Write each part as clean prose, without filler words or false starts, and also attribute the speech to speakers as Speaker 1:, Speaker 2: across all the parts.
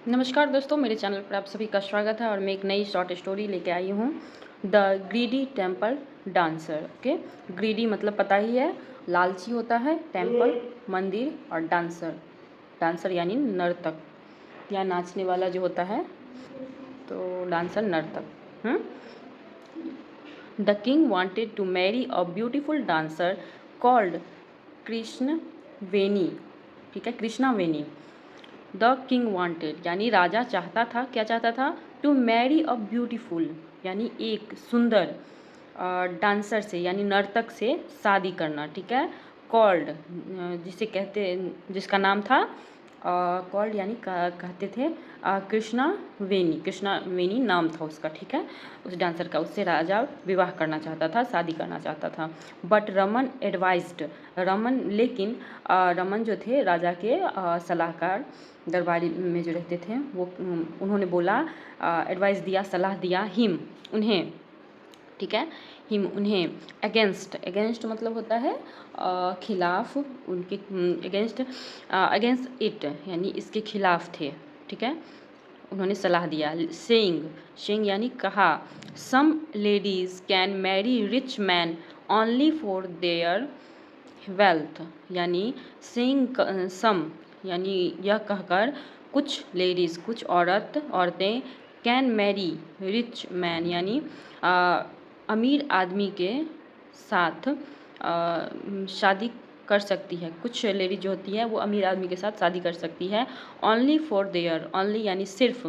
Speaker 1: नमस्कार दोस्तों, मेरे चैनल पर आप सभी का स्वागत है और मैं एक नई शॉर्ट स्टोरी लेके आई हूँ। The greedy temple dancer. Okay, greedy मतलब पता ही है, लालची होता है, टेम्पल मंदिर, और डांसर डांसर यानी नर्तक या नाचने वाला जो होता है, तो डांसर नर्तक। The king wanted to marry a beautiful dancer called Krishna Veni. ठीक है, Krishna Veni. The king wanted यानी राजा चाहता था, क्या चाहता था? टू मैरी अ ब्यूटीफुल यानी एक सुंदर डांसर से यानी नर्तक से शादी करना। ठीक है, कॉल्ड जिसे कहते, जिसका नाम था कॉल्ड यानी कहते थे कृष्णा वेनी। कृष्णा वेनी नाम था उसका। ठीक है, उस डांसर का, उससे राजा विवाह करना चाहता था, शादी करना चाहता था। बट रमन एडवाइज्ड, रमन लेकिन रमन जो थे राजा के सलाहकार, दरबारी में जो रहते थे, वो उन्होंने बोला, एडवाइस दिया, सलाह दिया, हिम उन्हें। ठीक है, हिम उन्हें, अगेंस्ट, अगेंस्ट मतलब होता है खिलाफ, उनके अगेंस्ट, अगेंस्ट इट यानी इसके खिलाफ थे। ठीक है, उन्होंने सलाह दिया। सेइंग, सेइंग यानी कहा, some ladies can marry rich man only for their wealth यानी सेइंग सम यानी यह कहकर कुछ लेडीज़, कुछ औरतें कैन मैरी रिच मैन यानी अमीर आदमी के साथ शादी कर सकती है। कुछ लेडीज जो होती है वो अमीर आदमी के साथ शादी कर सकती है। ओनली फॉर देयर, ओनली यानी सिर्फ,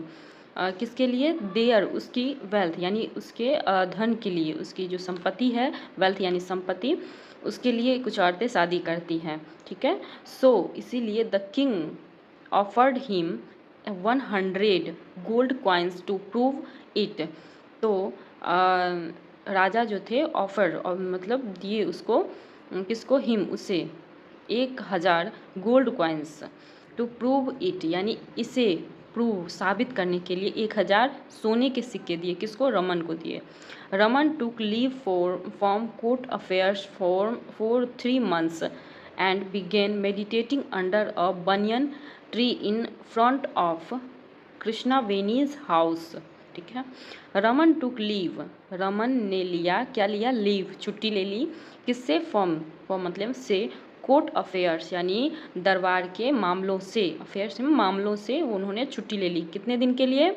Speaker 1: किसके लिए? देयर उसकी वेल्थ यानी उसके धन के लिए, उसकी जो संपत्ति है, वेल्थ यानी संपत्ति, उसके लिए कुछ औरतें शादी करती हैं। ठीक है, सो इसीलिए the king offered him 100 gold coins to prove it. तो राजा जो थे ऑफर, और मतलब दिए उसको, किसको? हिम, उसे 1000 gold coins to prove it यानी इसे प्रूव, साबित करने के लिए 1000 सोने के सिक्के दिए। किसको? रमन को दिए। Raman took leave from court affairs for 3 months and began meditating under a banyan tree in front of Krishna Veni's house. ठीक है, रमन टुक लीव, रमन ने लिया, क्या लिया? लीव, छुट्टी ले ली। किससे? फ्रॉम, फ्रॉम मतलब से, कोर्ट अफेयर्स यानी दरबार के मामलों से, अफेयर्स में मामलों से उन्होंने छुट्टी ले ली। कितने दिन के लिए?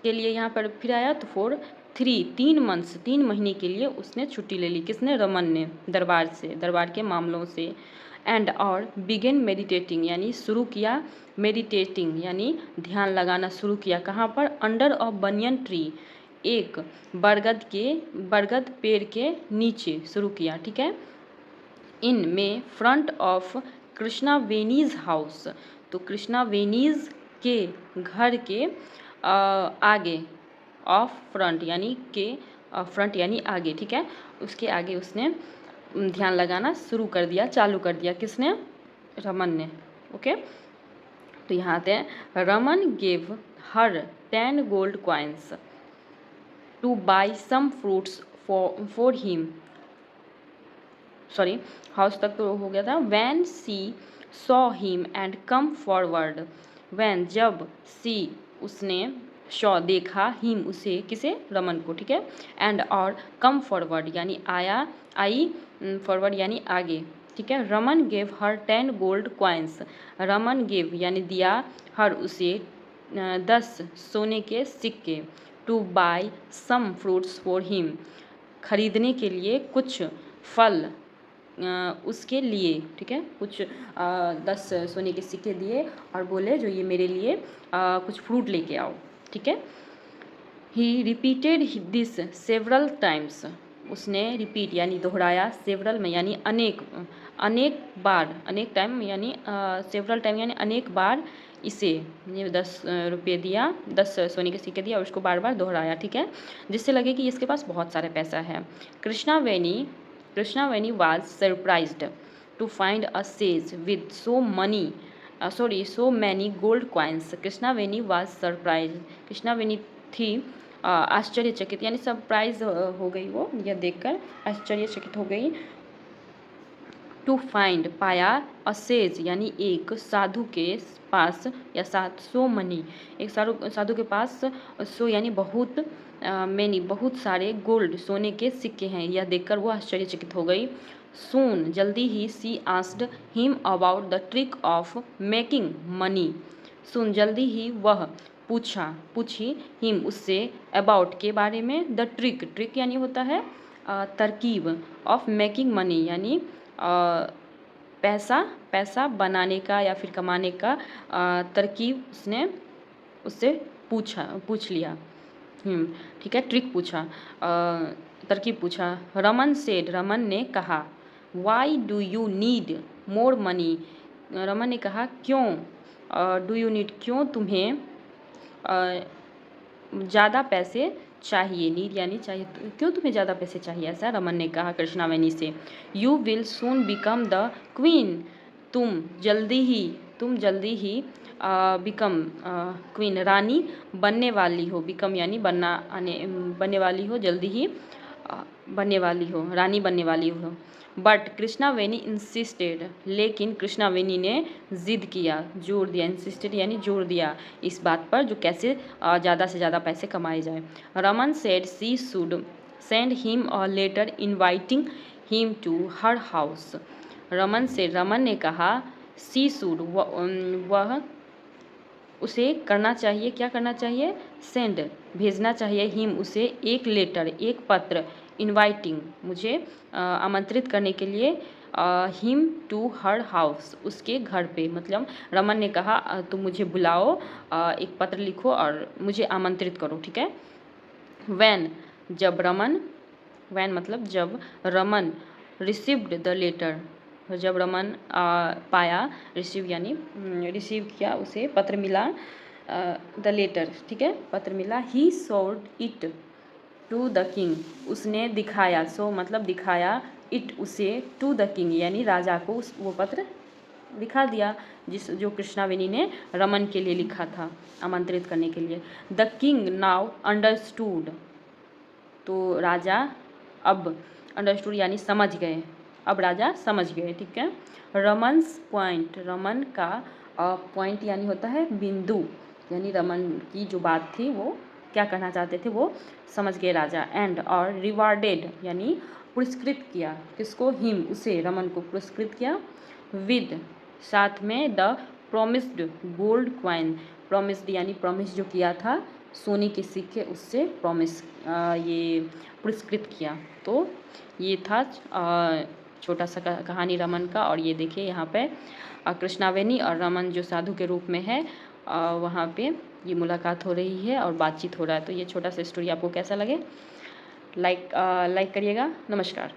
Speaker 1: यहाँ पर फिर आया तो फॉर 3 months, 3 महीने के लिए उसने छुट्टी ले ली। किसने? रमन ने, दरबार से, दरबार के मामलों से। एंड और बिगेन मेडिटेटिंग यानी शुरू किया, मेडिटेटिंग यानी ध्यान लगाना शुरू किया। कहाँ पर? अंडर अ बनियन ट्री, एक बरगद पेड़ के नीचे शुरू किया। ठीक है, इन में front of Krishna Veni's house, तो कृष्णा वेनीज के घर के आगे, ऑफ फ्रंट यानी के, फ्रंट यानी आगे। ठीक है, उसके आगे उसने ध्यान लगाना शुरू कर दिया, चालू कर दिया। किसने? रमन ने। ओके, तो यहाँ आते हैं। Raman gave her 10 gold coins to buy some fruits for him. Sorry, house तक तो हो गया था। When she saw him and come forward, when जब, सी उसने, शॉ देखा, हिम उसे, किसे? रमन को। ठीक है, एंड और कम फॉरवर्ड यानी आया, आई, फॉरवर्ड यानी आगे। ठीक है, Raman gave her 10 gold coins, Raman gave यानी दिया, हर उसे 10 सोने के सिक्के, to buy some fruits for him खरीदने के लिए कुछ फल उसके लिए। ठीक है, कुछ 10 सोने के सिक्के दिए और बोले जो ये मेरे लिए कुछ फ्रूट लेके आओ। ठीक है, ही रिपीटेड दिस सेवरल टाइम्स, उसने रिपीट यानी दोहराया, सेवरल में यानी अनेक, अनेक बार, अनेक टाइम यानी सेवरल टाइम यानी अनेक बार इसे, ये 10 रुपये दिया, 10 सोने के सिक्के दिया और उसको बार बार दोहराया। ठीक है, जिससे लगे कि इसके पास बहुत सारे पैसा है। कृष्णा वेनी was surprised to find a sage with so many gold coins. Krishna Veni was surprised, Krishna वेनी थी आश्चर्यचकित यानी सरप्राइज हो गई, वो यह देखकर आश्चर्यचकित हो गई। टू फाइंड पाया अ सेज यानी एक साधु के पास या सो मनी, एक साधु के पास सो यानी बहुत मैनी बहुत सारे गोल्ड सोने के सिक्के हैं। यह देखकर वो आश्चर्यचकित हो गई। सून जल्दी ही she asked him about the trick of making money. सुन जल्दी ही वह पूछी हिम उससे अबाउट के बारे में, द ट्रिक यानी होता है तरकीब, ऑफ मेकिंग मनी यानी पैसा बनाने का या फिर कमाने का तरकीब उसने उससे पूछ लिया। ठीक है, ट्रिक पूछा, तरकीब पूछा। रमन ने कहा, why do you need more money. Raman ने कहा क्यों, डू यू नीड क्यों तुम्हें ज़्यादा पैसे चाहिए, नीड यानी चाहिए, क्यों तुम्हें ज़्यादा पैसे चाहिए, ऐसा रमन ने कहा कृष्णावेनी से। You will soon become the queen, तुम जल्दी ही बिकम क्वीन रानी बनने वाली हो। बिकम यानी बनने वाली हो, जल्दी ही बनने वाली हो, रानी बनने वाली हो। बट कृष्णावेनी इंसिस्टेड, लेकिन कृष्णावेनी ने जिद किया, जोर दिया, इंसिस्टेड यानी जोर दिया इस बात पर जो कैसे ज़्यादा से ज़्यादा पैसे कमाए जाए। Raman said she should send him a letter inviting him to her house. Raman ने कहा सी शुड वह उसे करना चाहिए, क्या करना चाहिए, सेंड भेजना चाहिए, हिम उसे एक लेटर एक पत्र, इनवाइटिंग मुझे आमंत्रित करने के लिए, हिम टू हर हाउस उसके घर पे। मतलब रमन ने कहा तुम मुझे बुलाओ, एक पत्र लिखो और मुझे आमंत्रित करो, ठीक है। वैन मतलब जब रमन रिसीव्ड द लेटर, जब रमन पाया, रिसीव यानी रिसीव किया, उसे पत्र मिला, द लेटर, ठीक है, पत्र मिला। He showed it to the king, उसने दिखाया, सो मतलब दिखाया, इट उसे, टू द किंग यानी राजा को वो पत्र दिखा दिया जो कृष्णावेनी ने रमन के लिए लिखा था आमंत्रित करने के लिए। द किंग नाउ अंडरस्टूड, तो राजा अब, अंडरस्टूड यानी समझ गए, अब राजा समझ गए, ठीक है। रमन्स पॉइंट, रमन का पॉइंट यानी होता है बिंदु, यानी रमन की जो बात थी वो क्या कहना चाहते थे वो समझ गए राजा। एंड और रिवार्डेड यानी पुरस्कृत किया, किसको, हिम उसे, रमन को पुरस्कृत किया, विद साथ में, the promised gold coin, promised यानी प्रॉमिस जो किया था सोने के सिक्के, उससे प्रॉमिस ये पुरस्कृत किया। तो ये था छोटा सा कहानी रमन का। और ये देखिए यहाँ पे कृष्णावेनी और रमन जो साधु के रूप में है वहाँ पे ये मुलाकात हो रही है और बातचीत हो रहा है। तो ये छोटा सा स्टोरी आपको कैसा लगे, लाइक करिएगा। नमस्कार।